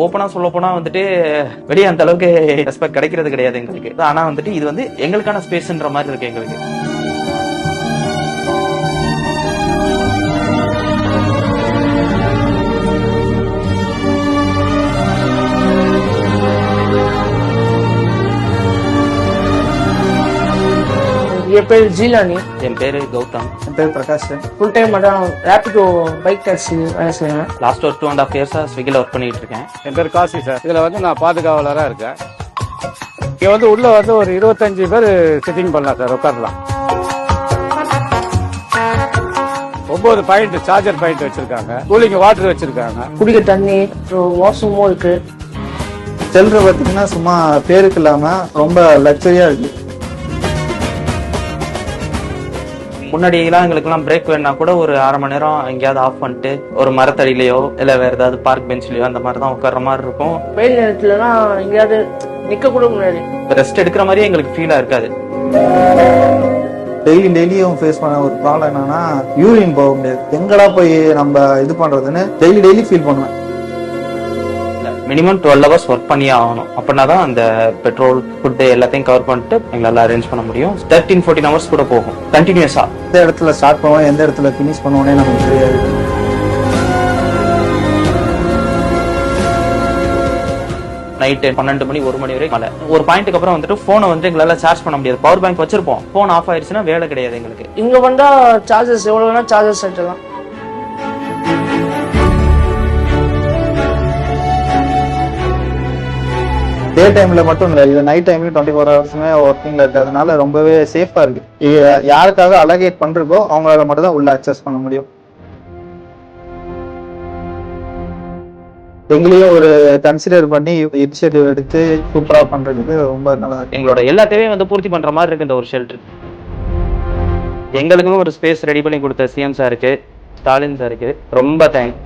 ஓப்பனா சொல்ல போனா வந்துட்டு வெளியே அந்த அளவுக்கு ரெஸ்பெக்ட் கிடைக்கிறது கிடையாது எங்களுக்கு. ஆனா வந்துட்டு இது வந்து எங்களுக்கான ஸ்பேஸ்ன்ற மாதிரி இருக்கு எங்களுக்கு. என் பேர் ஜீலானி. என் பேரு கௌதம். என் பேர் பிரகாஷ். ஃபுல் டைம் மட்டும் ரேபிடோ பைக் டாக்ஸி வேலை செய்வேன். லாஸ்ட் ஒரு 2.5 years ஸ்விக்கில ஒர்க் பண்ணிட்டு இருக்கேன். என் பேர் காசி சார். இதுல வந்து நான் பாதுகாவலராக இருக்கேன். இங்க வந்து உள்ள வந்து ஒரு 25 பேர் சிட்டிங் பண்ணலாம் சார், உட்காரலாம். 9 பாயிண்ட் சார்ஜர் பாயிண்ட் வச்சிருக்காங்க, கூலிங் வாட்டர் வச்சிருக்காங்க, குடிக்க தண்ணி, வாஷ்ரூமும் இருக்கு. செல்ற பார்த்தீங்கன்னா சும்மா பேருக்கு இல்லாம ரொம்ப லக்ஸரியா இருக்கு. முன்னாடி எல்லாம் எங்களுக்குலாம் பிரேக் வேணா கூட ஒரு 1/2 மணி நேரம் எங்கேயாவது ஆஃப் பண்ணிட்டு ஒரு மரத்தடியிலையோ இல்ல வேற ஏதாவது பார்க் பெஞ்ச்லயோ அந்த மாதிரி தான் உட்கார்ற மாதிரி இருக்கும். வெயில் நேரத்துலலாம் எங்கேயாவது நிக்க கூட முடியாது. ரெஸ்ட் எடுக்கிற மாதிரியே எங்களுக்கு ஃபீலா இருக்காது. டெய்லியும் ஃபேஸ் பண்ண ஒரு ப்ராப்ளம் என்னன்னா யூரின் போக முடியாது. எங்கடா போய் நம்ம இது பண்றதுன்னு டெய்லி ஃபீல் பண்ணுவேன். மினிமம் 12 hours ஒர்க் பண்ணி ஆகணும். அப்படின்னா தான் அந்த பெட்ரோல் ஃபுட் எல்லாத்தையும் கவர் பண்ணிட்டு எங்களால அரேஞ்ச் பண்ண முடியும். 13-14 hours கூட போகும் கண்டினியூஸா. எந்த இடத்துல ஸ்டார்ட் பண்ணுவோம், எந்த இடத்துல ஃபினிஷ் பண்ணுவோன்னே நமக்கு தெரியாது. நைட்டு 12 மணி 1 மணி வரைக்கும் மழை. ஒரு பாயிண்ட்டுக்கு அப்புறம் வந்துட்டு போனை வந்து எங்களால சார்ஜ் பண்ண முடியாது. பவர் பேங்க் வச்சிருப்போம், போன் ஆஃப் ஆயிடுச்சுன்னா வேலை கிடையாது எங்களுக்கு. இங்க வந்தா சார்ஜஸ் எவ்வளவு வேணா சார்ஜஸ் எடுத்துலாம். டே டைம்ல மட்டும் இல்லை, இது நைட் டைம்லயும் 24 hours ஒர்க்கிங்ல இருக்கிறதுனால ரொம்பவே சேஃபா இருக்கு. யாருக்காக அலகேட் பண்றதோ அவங்களால மட்டும் தான் உள்ள அக்சஸ் பண்ண முடியும். எங்களையும் ஒரு கன்சிடர் பண்ணி இனிஷியேட்டிவ் எடுத்து சூப்பரா பண்றதுக்கு ரொம்ப நல்லா இருக்கு. எங்களோட எல்லா தேவையும் வந்து பூர்த்தி பண்ற மாதிரி இருக்கு இந்த ஒரு ஷெல்டர். எங்களுக்கும் ஒரு ஸ்பேஸ் ரெடி பண்ணி கொடுத்த சிஎம் சாருக்கு, ஸ்டாலின் சாருக்கு ரொம்ப தேங்க்ஸ்.